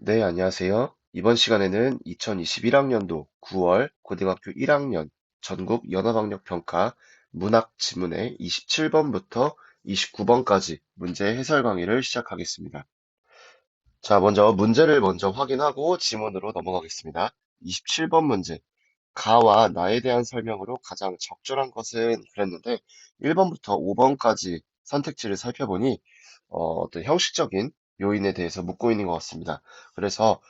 네, 안녕하세요. 이번 시간에는 2021학년도 9월 고등학교 1학년 전국 연어학력평가 문학 지문의 27번부터 29번까지 문제 해설 강의를 시작하겠습니다. 자, 먼저 문제를 확인하고 지문으로 넘어가겠습니다. 27번 문제. 가와 나에 대한 설명으로 가장 적절한 것은 그랬는데 1번부터 5번까지 선택지를 살펴보니 어떤 형식적인 요인에 대해서 묻고 있는 것 같습니다. 그래서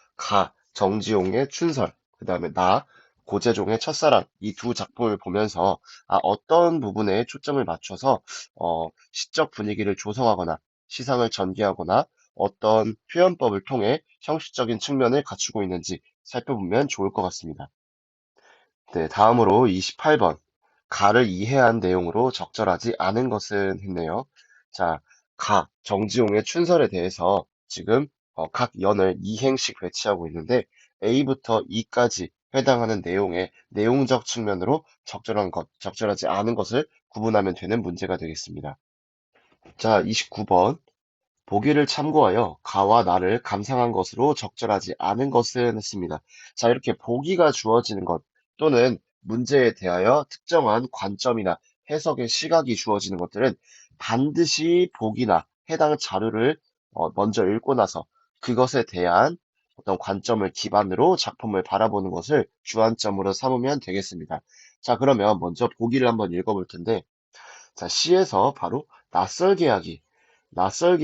정지용의 춘설, 그 다음에 고재종의 첫사랑 이 두 작품을 보면서 어떤 부분에 초점을 맞춰서 시적 분위기를 조성하거나 시상을 전개하거나 어떤 표현법을 통해 형식적인 측면을 갖추고 있는지 살펴보면 좋을 것 같습니다. 네, 다음으로 28번. 가를 이해한 내용으로 적절하지 않은 것은 했네요. 자, 정지용의 춘설에 대해서 지금 각 연을 2행씩 배치하고 있는데 A부터 E까지 해당하는 내용의 내용적 측면으로 적절하지 않은 것을 구분하면 되는 문제가 되겠습니다. 자, 29번. 보기를 참고하여 가와 나를 감상한 것으로 적절하지 않은 것은 했습니다. 자, 이렇게 보기가 주어지는 것 또는 문제에 대하여 특정한 관점이나 해석의 시각이 주어지는 것들은 반드시 보기나 해당 자료를 먼저 읽고 나서 그것에 대한 어떤 관점을 기반으로 작품을 바라보는 것을 주안점으로 삼으면 되겠습니다. 자, 그러면 먼저 보기를 한번 읽어볼 텐데, 자, C에서 바로 낯설게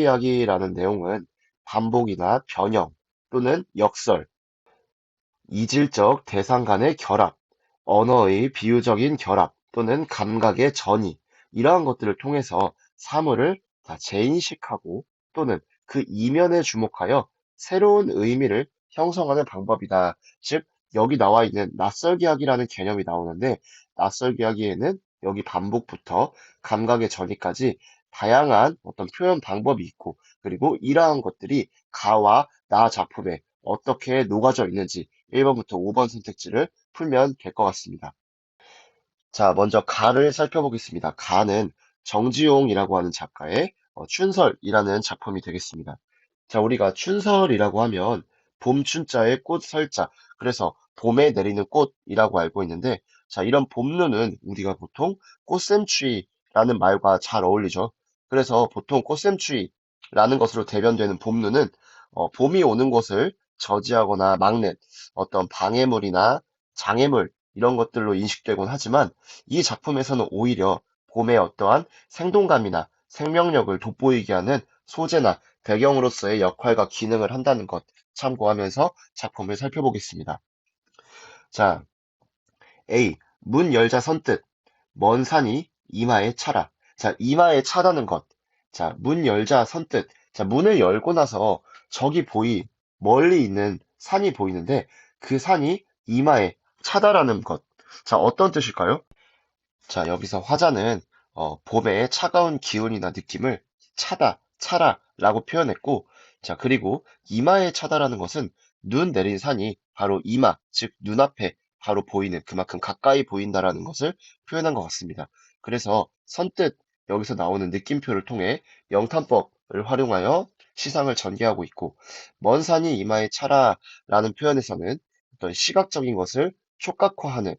하기라는 내용은 반복이나 변형 또는 역설, 이질적 대상 간의 결합, 언어의 비유적인 결합 또는 감각의 전이 이러한 것들을 통해서 사물을 다 재인식하고 또는 그 이면에 주목하여 새로운 의미를 형성하는 방법이다. 즉, 여기 나와 있는 낯설게 하기라는 개념이 나오는데 낯설게 하기에는 여기 반복부터 감각의 전이까지 다양한 어떤 표현 방법이 있고 그리고 이러한 것들이 가와 나 작품에 어떻게 녹아져 있는지 1번부터 5번 선택지를 풀면 될 것 같습니다. 자, 먼저 가를 살펴보겠습니다. 가는 정지용이라고 하는 작가의 춘설이라는 작품이 되겠습니다. 자, 우리가 춘설이라고 하면 봄 춘자에 꽃 설자, 그래서 봄에 내리는 꽃이라고 알고 있는데, 자, 이런 봄눈은 우리가 보통 꽃샘추위라는 말과 잘 어울리죠. 그래서 보통 꽃샘추위라는 것으로 대변되는 봄눈은 봄이 오는 것을 저지하거나 막는 어떤 방해물이나 장애물 이런 것들로 인식되곤 하지만 이 작품에서는 오히려 봄의 어떠한 생동감이나 생명력을 돋보이게 하는 소재나 배경으로서의 역할과 기능을 한다는 것 참고하면서 작품을 살펴보겠습니다. 자, A. 문 열자 선뜻. 먼 산이 이마에 차라. 자, 이마에 차다는 것. 자, 문 열자 선뜻. 자, 문을 열고 나서 멀리 있는 산이 보이는데 그 산이 이마에 차다라는 것. 자, 어떤 뜻일까요? 자, 여기서 화자는 봄의 차가운 기운이나 느낌을 차라라고 표현했고, 자, 그리고 이마에 차다라는 것은 눈 내린 산이 바로 이마, 즉 눈앞에 바로 보이는 그만큼 가까이 보인다라는 것을 표현한 것 같습니다. 그래서 선뜻 여기서 나오는 느낌표를 통해 영탄법을 활용하여 시상을 전개하고 있고, 먼 산이 이마에 차라라는 표현에서는 어떤 시각적인 것을 촉각화하는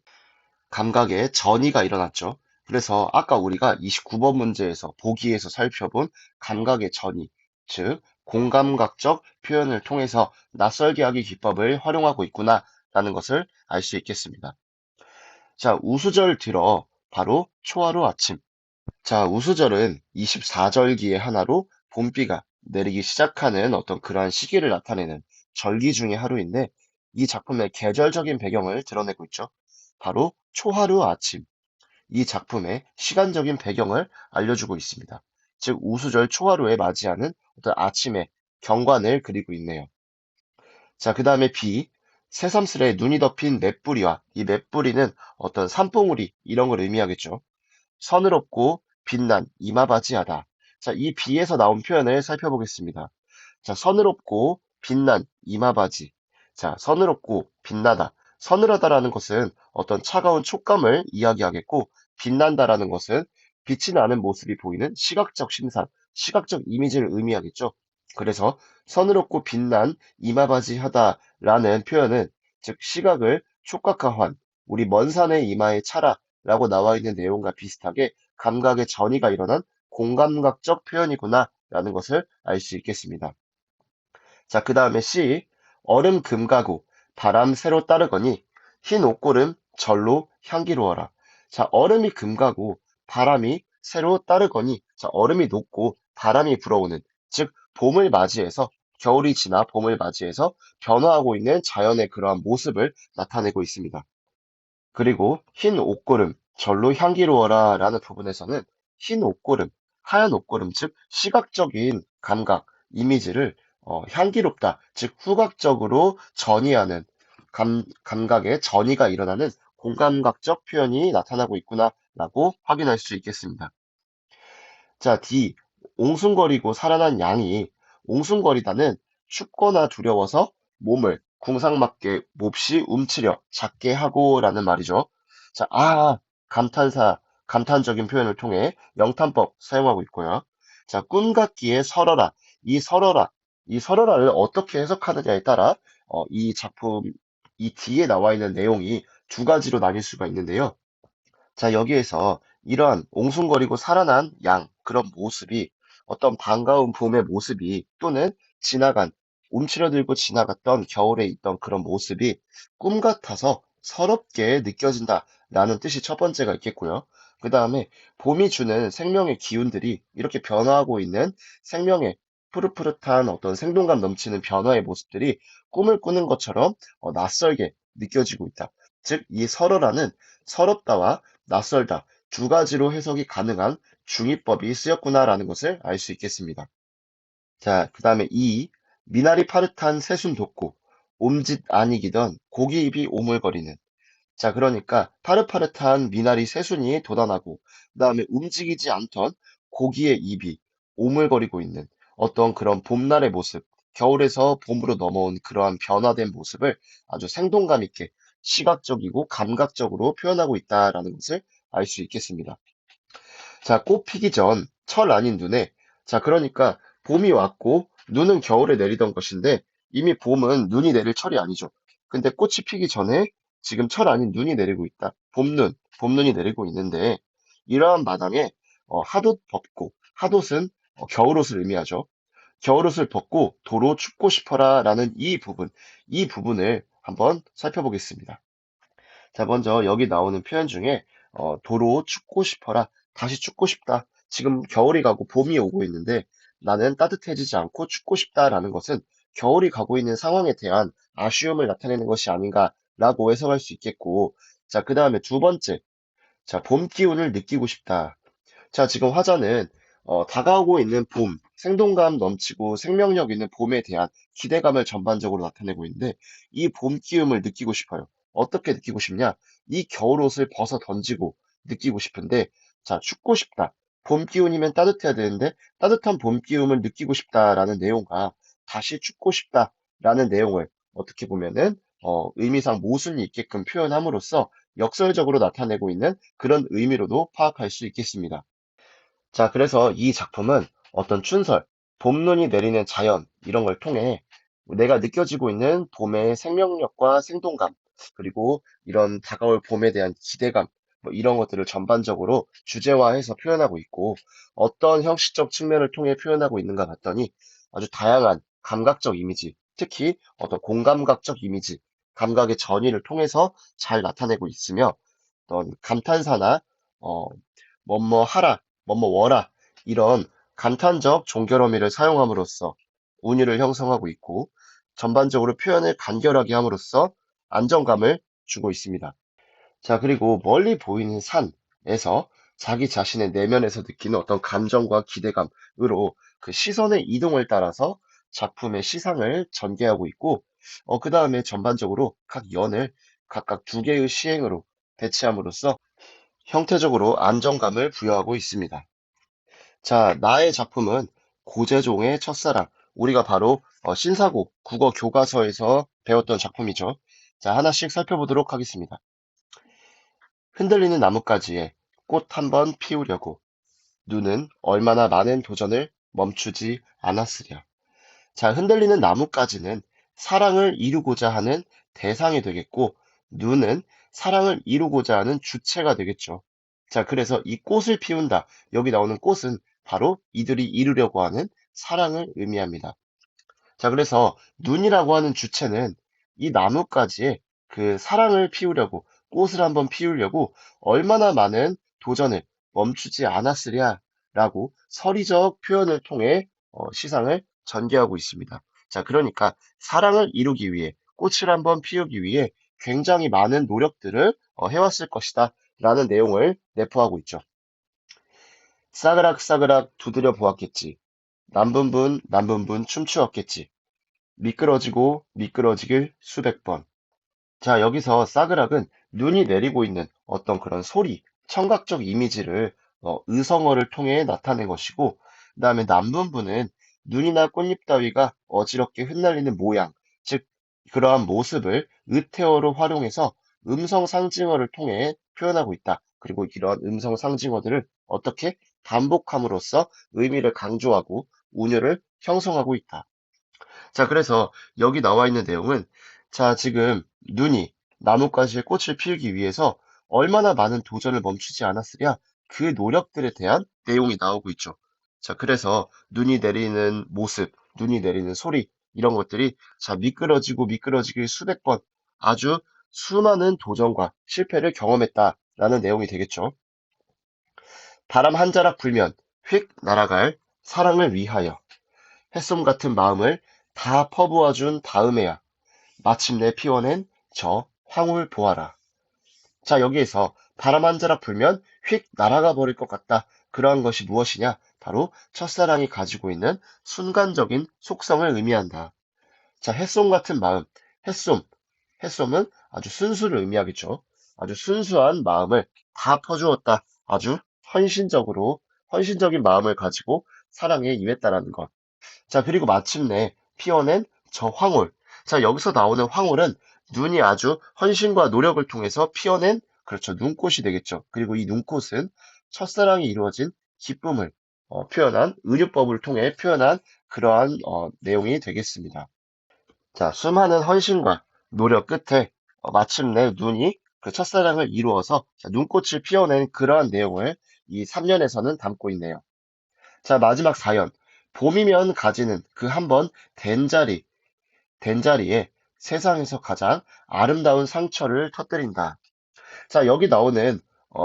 감각의 전이가 일어났죠. 그래서 아까 우리가 29번 문제에서 보기에서 살펴본 감각의 전이, 즉 공감각적 표현을 통해서 낯설게 하기 기법을 활용하고 있구나라는 것을 알 수 있겠습니다. 자, 우수절 들어 바로 초하루 아침. 자, 우수절은 24절기의 하나로 봄비가 내리기 시작하는 어떤 그러한 시기를 나타내는 절기 중의 하루인데 이 작품의 계절적인 배경을 드러내고 있죠. 바로 초하루 아침. 이 작품의 시간적인 배경을 알려주고 있습니다. 즉, 우수절 초하루에 맞이하는 어떤 아침의 경관을 그리고 있네요. 자, 그 다음에 B. 새삼스레 눈이 덮인 맷뿌리와 이 맷뿌리는 어떤 산봉우리 이런 걸 의미하겠죠. 서늘없고 빛난 이마바지하다. 자, 이 B에서 나온 표현을 살펴보겠습니다. 자, 서늘없고 빛난 이마바지. 자, 서늘없고 빛나다. 서늘하다라는 것은 어떤 차가운 촉감을 이야기하겠고, 빛난다라는 것은 빛이 나는 모습이 보이는 시각적 심상, 시각적 이미지를 의미하겠죠. 그래서 서늘없고 빛난 이마바지 하다라는 표현은 즉 시각을 촉각화한 우리 먼 산의 이마에 차라라고 나와 있는 내용과 비슷하게 감각의 전이가 일어난 공감각적 표현이구나라는 것을 알 수 있겠습니다. 자, 그 다음에 C. 얼음 금가구 바람 새로 따르거니 흰 옷고름 절로 향기로워라. 자, 얼음이 금가고 바람이 새로 따르거니 자, 얼음이 녹고 바람이 불어오는 즉 봄을 맞이해서 겨울이 지나 봄을 맞이해서 변화하고 있는 자연의 그러한 모습을 나타내고 있습니다. 그리고 흰 옷고름 절로 향기로워라 라는 부분에서는 흰 옷고름, 하얀 옷고름, 즉 시각적인 감각, 이미지를 향기롭다, 즉 후각적으로 전이하는 감각의 전이가 일어나는 공감각적 표현이 나타나고 있구나라고 확인할 수 있겠습니다. 자, D. 옹숭거리고 살아난 양이 옹숭거리다는 춥거나 두려워서 몸을 궁상맞게 몹시 움츠려 작게 하고라는 말이죠. 자, 감탄적인 표현을 통해 영탄법 사용하고 있고요. 자, 꿈 같기에 설어라. 이 설어라를 어떻게 해석하느냐에 따라 이 작품, 이 뒤에 나와 있는 내용이 두 가지로 나뉠 수가 있는데요. 자, 여기에서 이러한 옹숭거리고 살아난 양, 그런 모습이 어떤 반가운 봄의 모습이 또는 지나간, 움츠려들고 지나갔던 겨울에 있던 그런 모습이 꿈 같아서 서럽게 느껴진다라는 뜻이 첫 번째가 있겠고요. 그 다음에 봄이 주는 생명의 기운들이 이렇게 변화하고 있는 생명의 푸릇푸릇한 어떤 생동감 넘치는 변화의 모습들이 꿈을 꾸는 것처럼 낯설게 느껴지고 있다. 즉, 이 설어라는 서럽다와 낯설다 두 가지로 해석이 가능한 중의법이 쓰였구나라는 것을 알 수 있겠습니다. 자, 그 다음에 이 미나리 파릇한 새순 돋고 옴짓 아니기던 고기 입이 오물거리는 자, 그러니까 파릇파릇한 미나리 새순이 돋아나고 그다음에 움직이지 않던 고기의 입이 오물거리고 있는 어떤 그런 봄날의 모습, 겨울에서 봄으로 넘어온 그러한 변화된 모습을 아주 생동감 있게 시각적이고 감각적으로 표현하고 있다라는 것을 알 수 있겠습니다. 자, 꽃 피기 전 철 아닌 눈에 자, 그러니까 봄이 왔고 눈은 겨울에 내리던 것인데 이미 봄은 눈이 내릴 철이 아니죠. 근데 꽃이 피기 전에 지금 철 아닌 눈이 내리고 있다. 봄눈이 내리고 있는데 이러한 마당에 핫옷 벗고 핫옷은 겨울옷을 의미하죠. 겨울옷을 벗고 도로 춥고 싶어라 라는 이 부분을 한번 살펴보겠습니다. 자, 먼저 여기 나오는 표현 중에 도로 춥고 싶어라. 다시 춥고 싶다. 지금 겨울이 가고 봄이 오고 있는데 나는 따뜻해지지 않고 춥고 싶다라는 것은 겨울이 가고 있는 상황에 대한 아쉬움을 나타내는 것이 아닌가라고 해석할 수 있겠고, 자, 그 다음에 두 번째, 자, 봄 기운을 느끼고 싶다. 자, 지금 화자는 다가오고 있는 봄, 생동감 넘치고 생명력 있는 봄에 대한 기대감을 전반적으로 나타내고 있는데 이 봄 기움을 느끼고 싶어요. 어떻게 느끼고 싶냐? 이 겨울옷을 벗어 던지고 느끼고 싶은데 자, 춥고 싶다. 봄 기운이면 따뜻해야 되는데 따뜻한 봄 기움을 느끼고 싶다라는 내용과 다시 춥고 싶다라는 내용을 어떻게 보면은 의미상 모순이 있게끔 표현함으로써 역설적으로 나타내고 있는 그런 의미로도 파악할 수 있겠습니다. 자, 그래서 이 작품은 어떤 춘설, 봄눈이 내리는 자연, 이런 걸 통해 내가 느껴지고 있는 봄의 생명력과 생동감, 그리고 이런 다가올 봄에 대한 기대감, 뭐 이런 것들을 전반적으로 주제화해서 표현하고 있고, 어떤 형식적 측면을 통해 표현하고 있는가 봤더니 아주 다양한 감각적 이미지, 특히 어떤 공감각적 이미지, 감각의 전이를 통해서 잘 나타내고 있으며, 어떤 감탄사나 어, 뭐뭐 하라, 뭐뭐 워라 이런 감탄적 종결어미를 사용함으로써 운율을 형성하고 있고 전반적으로 표현을 간결하게 함으로써 안정감을 주고 있습니다. 자, 그리고 멀리 보이는 산에서 자기 자신의 내면에서 느끼는 어떤 감정과 기대감으로 그 시선의 이동을 따라서 작품의 시상을 전개하고 있고, 그 다음에 전반적으로 각 연을 각각 두 개의 시행으로 배치함으로써 형태적으로 안정감을 부여하고 있습니다. 자, 나의 작품은 고재종의 첫사랑. 우리가 바로 신사고 국어 교과서에서 배웠던 작품이죠. 자, 하나씩 살펴보도록 하겠습니다. 흔들리는 나뭇가지에 꽃 한 번 피우려고 눈은 얼마나 많은 도전을 멈추지 않았으랴. 자, 흔들리는 나뭇가지는 사랑을 이루고자 하는 대상이 되겠고, 눈은 사랑을 이루고자 하는 주체가 되겠죠. 자, 그래서 이 꽃을 피운다. 여기 나오는 꽃은 바로 이들이 이루려고 하는 사랑을 의미합니다. 자, 그래서 눈이라고 하는 주체는 이 나뭇가지에 그 사랑을 피우려고, 꽃을 한번 피우려고 얼마나 많은 도전을 멈추지 않았으랴라고 서리적 표현을 통해 시상을 전개하고 있습니다. 자, 그러니까 사랑을 이루기 위해, 꽃을 한번 피우기 위해 굉장히 많은 노력들을 해왔을 것이다 라는 내용을 내포하고 있죠. 싸그락 싸그락 두드려 보았겠지. 남분분 남분분 춤추었겠지. 미끄러지고 미끄러지길 수백 번. 자, 여기서 싸그락은 눈이 내리고 있는 어떤 그런 소리, 청각적 이미지를 의성어를 통해 나타낸 것이고, 그 다음에 남분부는 눈이나 꽃잎 따위가 어지럽게 흩날리는 모양, 즉 그러한 모습을 의태어로 활용해서 음성 상징어를 통해 표현하고 있다. 그리고 이러한 음성 상징어들을 어떻게 반복함으로써 의미를 강조하고 운율을 형성하고 있다. 자, 그래서 여기 나와 있는 내용은, 자, 지금 눈이 나뭇가지에 꽃을 피우기 위해서 얼마나 많은 도전을 멈추지 않았으랴, 그 노력들에 대한 내용이 나오고 있죠. 자, 그래서 눈이 내리는 모습, 눈이 내리는 소리, 이런 것들이, 자, 미끄러지고 미끄러지길 수백 번, 아주 수많은 도전과 실패를 경험했다라는 내용이 되겠죠. 바람 한 자락 불면 휙 날아갈 사랑을 위하여. 햇솜 같은 마음을 다 퍼부어준 다음에야 마침내 피워낸 저 황홀 보아라. 자, 여기에서 바람 한 자락 불면 휙 날아가 버릴 것 같다. 그러한 것이 무엇이냐? 바로 첫사랑이 가지고 있는 순간적인 속성을 의미한다. 자, 햇솜 같은 마음. 햇솜. 햇솜은 아주 순수를 의미하겠죠. 아주 순수한 마음을 다 퍼주었다. 아주 헌신적인 마음을 가지고 사랑에 임했다라는 것. 자, 그리고 마침내 피어낸 저 황홀. 자, 여기서 나오는 황홀은 눈이 아주 헌신과 노력을 통해서 피어낸, 그렇죠, 눈꽃이 되겠죠. 그리고 이 눈꽃은 첫사랑이 이루어진 기쁨을 표현한, 은유법을 통해 표현한 그러한 내용이 되겠습니다. 자, 수많은 헌신과 노력 끝에 마침내 눈이 그 첫사랑을 이루어서 자, 눈꽃을 피워낸 그러한 내용을 이 3년에서는 담고 있네요. 자, 마지막 사연. 봄이면 가지는 그 한 번 된 자리에 세상에서 가장 아름다운 상처를 터뜨린다. 자, 여기 나오는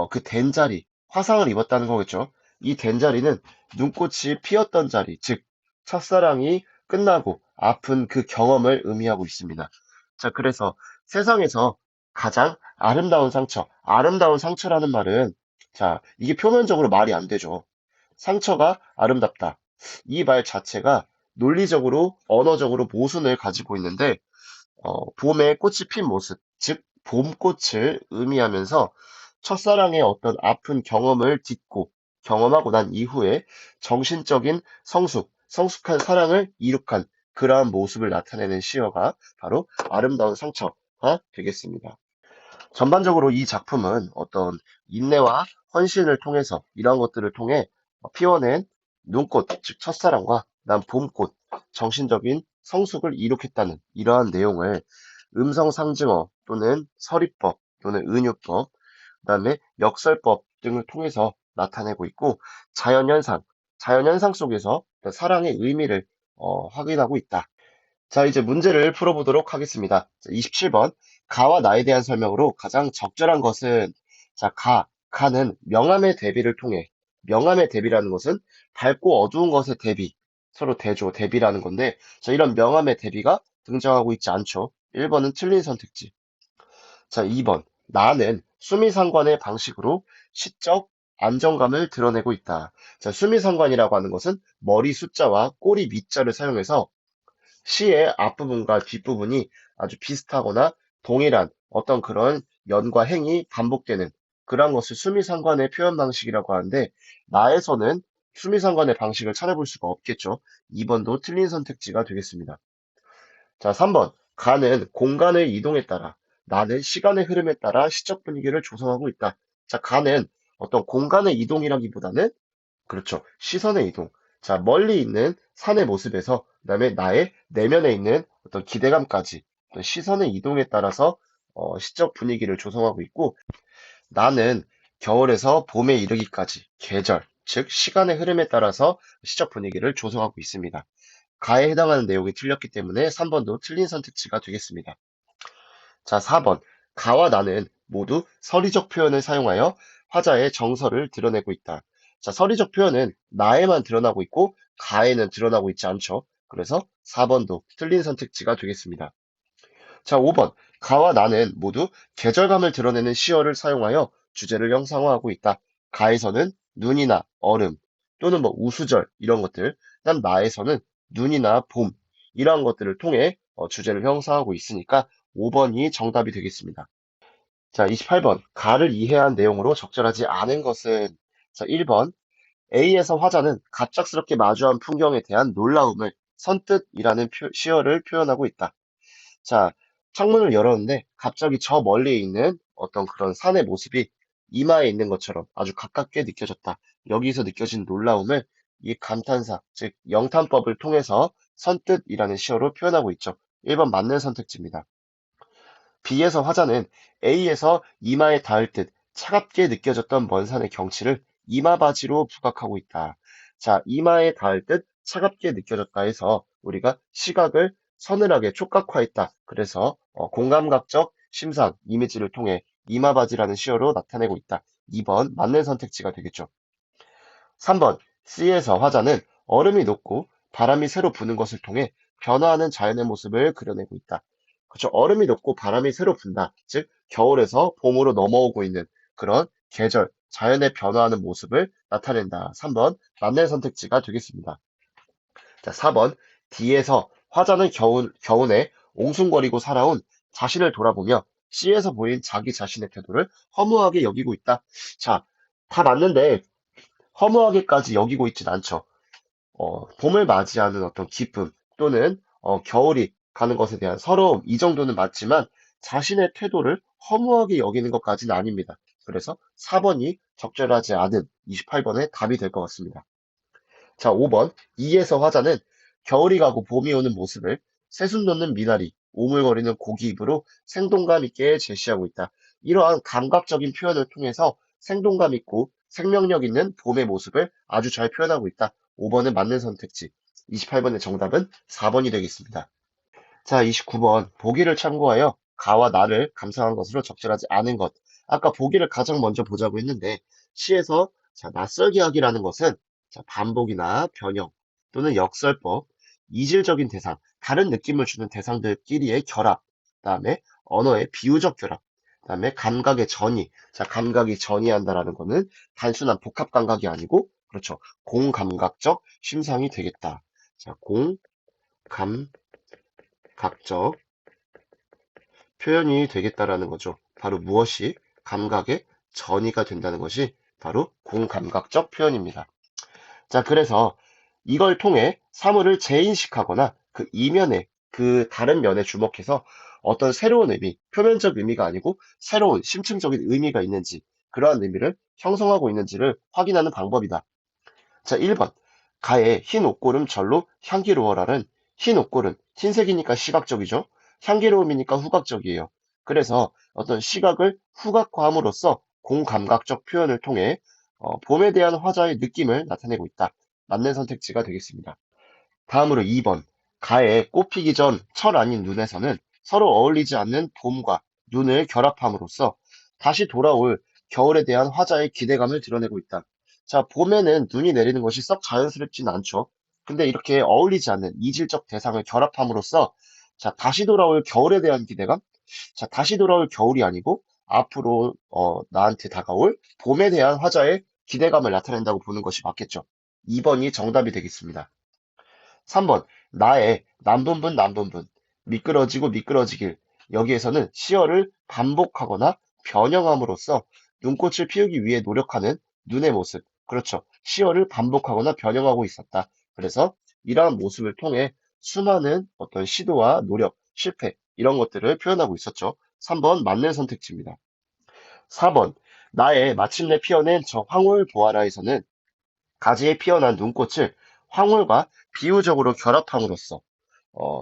그 된 자리, 화상을 입었다는 거겠죠. 이 된 자리는 눈꽃이 피었던 자리, 즉 첫사랑이 끝나고 아픈 그 경험을 의미하고 있습니다. 자, 그래서 세상에서 가장 아름다운 상처라는 말은, 자, 이게 표면적으로 말이 안 되죠. 상처가 아름답다. 이 말 자체가 논리적으로, 언어적으로 모순을 가지고 있는데, 봄에 꽃이 핀 모습, 즉 봄꽃을 의미하면서 첫사랑의 어떤 아픈 경험을 경험하고 난 이후에 정신적인 성숙한 사랑을 이룩한 그러한 모습을 나타내는 시어가 바로 아름다운 상처가 되겠습니다. 전반적으로 이 작품은 어떤 인내와 헌신을 통해서 이러한 것들을 통해 피워낸 눈꽃, 즉 첫사랑과 난 봄꽃, 정신적인 성숙을 이룩했다는 이러한 내용을 음성 상징어 또는 서리법 또는 은유법, 그다음에 역설법 등을 통해서 나타내고 있고 자연현상 속에서 사랑의 의미를 확인하고 있다. 자, 이제 문제를 풀어보도록 하겠습니다. 27번. 가와 나에 대한 설명으로 가장 적절한 것은, 자, 가는 명암의 대비를 통해, 명암의 대비라는 것은 밝고 어두운 것의 대비, 서로 대비라는 건데, 자, 이런 명암의 대비가 등장하고 있지 않죠. 1번은 틀린 선택지. 자, 2번. 나는 수미상관의 방식으로 시적 안정감을 드러내고 있다. 자, 수미상관이라고 하는 것은 머리 숫자와 꼬리 밑자를 사용해서 시의 앞부분과 뒷부분이 아주 비슷하거나 동일한 어떤 그런 연과 행이 반복되는 그러한 것을 수미상관의 표현 방식이라고 하는데, 나에서는 수미상관의 방식을 찾아볼 수가 없겠죠. 2번도 틀린 선택지가 되겠습니다. 자, 3번. 가는 공간의 이동에 따라, 나는 시간의 흐름에 따라 시적 분위기를 조성하고 있다. 자, 가는 어떤 공간의 이동이라기보다는, 그렇죠, 시선의 이동. 자, 멀리 있는 산의 모습에서 그다음에 나의 내면에 있는 어떤 기대감까지 어떤 시선의 이동에 따라서 시적 분위기를 조성하고 있고 나는 겨울에서 봄에 이르기까지 계절, 즉 시간의 흐름에 따라서 시적 분위기를 조성하고 있습니다. 가에 해당하는 내용이 틀렸기 때문에 3번도 틀린 선택지가 되겠습니다. 자, 4번. 가와 나는 모두 서리적 표현을 사용하여 화자의 정서를 드러내고 있다. 자, 서리적 표현은 나에만 드러나고 있고 가에는 드러나고 있지 않죠. 그래서 4번도 틀린 선택지가 되겠습니다. 자, 5번. 가와 나는 모두 계절감을 드러내는 시어를 사용하여 주제를 형상화하고 있다. 가에서는 눈이나 얼음 또는 뭐 우수절 이런 것들, 난 나에서는 눈이나 봄 이러한 것들을 통해 주제를 형성하고 있으니까 5번이 정답이 되겠습니다. 자, 28번. 가를 이해한 내용으로 적절하지 않은 것은 자, 1번. A에서 화자는 갑작스럽게 마주한 풍경에 대한 놀라움을 선뜻이라는 시어를 표현하고 있다. 자, 창문을 열었는데 갑자기 저 멀리에 있는 어떤 그런 산의 모습이 이마에 있는 것처럼 아주 가깝게 느껴졌다. 여기서 느껴진 놀라움을 이 감탄사, 즉 영탄법을 통해서 선뜻이라는 시어로 표현하고 있죠. 1번 맞는 선택지입니다. B에서 화자는 A에서 이마에 닿을 듯 차갑게 느껴졌던 먼 산의 경치를 이마바지로 부각하고 있다. 자, 이마에 닿을 듯 차갑게 느껴졌다 해서 우리가 시각을 서늘하게 촉각화했다. 그래서 공감각적 심상, 이미지를 통해 이마바지라는 시어로 나타내고 있다. 2번 맞는 선택지가 되겠죠. 3번 C에서 화자는 얼음이 녹고 바람이 새로 부는 것을 통해 변화하는 자연의 모습을 그려내고 있다. 그렇죠. 얼음이 녹고 바람이 새로 분다. 즉 겨울에서 봄으로 넘어오고 있는 그런 계절, 자연의 변화하는 모습을 나타낸다. 3번 맞는 선택지가 되겠습니다. 자, 4번 D에서 화자는 겨운에 옹숭거리고 살아온 자신을 돌아보며 C에서 보인 자기 자신의 태도를 허무하게 여기고 있다. 자, 다 맞는데 허무하게까지 여기고 있진 않죠. 봄을 맞이하는 어떤 기쁨 또는 겨울이 가는 것에 대한 서러움 이 정도는 맞지만 자신의 태도를 허무하게 여기는 것까지는 아닙니다. 그래서 4번이 적절하지 않은 28번의 답이 될 것 같습니다. 자, 5번. 이에서 화자는 겨울이 가고 봄이 오는 모습을 새순 돋는 미나리, 오물거리는 고기 입으로 생동감 있게 제시하고 있다. 이러한 감각적인 표현을 통해서 생동감 있고 생명력 있는 봄의 모습을 아주 잘 표현하고 있다. 5번은 맞는 선택지. 28번의 정답은 4번이 되겠습니다. 자, 29번. 보기를 참고하여 가와 나를 감상한 것으로 적절하지 않은 것. 아까 보기를 가장 먼저 보자고 했는데, 시에서 자, 낯설게 하기라는 것은 자, 반복이나 변형 또는 역설법, 이질적인 대상, 다른 느낌을 주는 대상들끼리의 결합, 그다음에 언어의 비유적 결합, 그다음에 감각의 전이. 자, 감각이 전이한다라는 것은 단순한 복합 감각이 아니고, 그렇죠. 공감각적 심상이 되겠다. 자, 각적 표현이 되겠다라는 거죠. 바로 무엇이 감각의 전이가 된다는 것이 바로 공감각적 표현입니다. 자, 그래서 이걸 통해 사물을 재인식하거나 그 이면에 그 다른 면에 주목해서 어떤 새로운 의미, 표면적 의미가 아니고 새로운 심층적인 의미가 있는지 그러한 의미를 형성하고 있는지를 확인하는 방법이다. 자, 1번. 가의 흰 옷고름 절로 향기로워라는 흰 옷고름, 흰색이니까 시각적이죠. 향기로움이니까 후각적이에요. 그래서 어떤 시각을 후각화함으로써 공감각적 표현을 통해 봄에 대한 화자의 느낌을 나타내고 있다. 맞는 선택지가 되겠습니다. 다음으로 2번. 가에 꽃피기 전 철 아닌 눈에서는 서로 어울리지 않는 봄과 눈을 결합함으로써 다시 돌아올 겨울에 대한 화자의 기대감을 드러내고 있다. 자, 봄에는 눈이 내리는 것이 썩 자연스럽지는 않죠. 근데 이렇게 어울리지 않는 이질적 대상을 결합함으로써 자, 다시 돌아올 겨울에 대한 기대감? 자, 다시 돌아올 겨울이 아니고 앞으로 나한테 다가올 봄에 대한 화자의 기대감을 나타낸다고 보는 것이 맞겠죠. 2번이 정답이 되겠습니다. 3번. 나의 남분분 남분분 미끄러지고 미끄러지길 여기에서는 시어를 반복하거나 변형함으로써 눈꽃을 피우기 위해 노력하는 눈의 모습. 그렇죠. 시어를 반복하거나 변형하고 있었다. 그래서 이러한 모습을 통해 수많은 어떤 시도와 노력, 실패 이런 것들을 표현하고 있었죠. 3번 맞는 선택지입니다. 4번. 나의 마침내 피어낸 저 황홀 보아라에서는 가지에 피어난 눈꽃을 황홀과 비유적으로 결합함으로써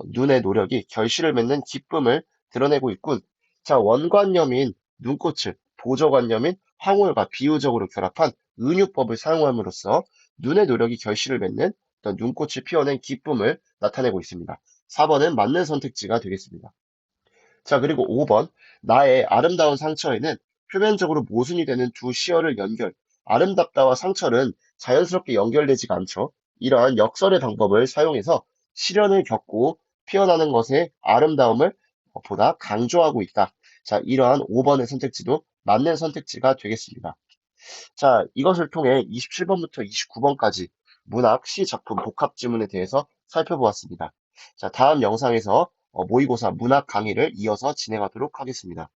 눈의 노력이 결실을 맺는 기쁨을 드러내고 있군. 자, 원관념인 눈꽃을 보조관념인 황홀과 비유적으로 결합한 은유법을 사용함으로써 눈의 노력이 결실을 맺는 어떤 눈꽃을 피워낸 기쁨을 나타내고 있습니다. 4번은 맞는 선택지가 되겠습니다. 자, 그리고 5번. 나의 아름다운 상처에는 표면적으로 모순이 되는 두 시어를 연결. 아름답다와 상처는 자연스럽게 연결되지가 않죠. 이러한 역설의 방법을 사용해서 시련을 겪고 피어나는 것의 아름다움을 보다 강조하고 있다. 자, 이러한 5번의 선택지도 맞는 선택지가 되겠습니다. 자, 이것을 통해 27번부터 29번까지 문학, 시 작품 복합 지문에 대해서 살펴보았습니다. 자, 다음 영상에서 모의고사 문학 강의를 이어서 진행하도록 하겠습니다.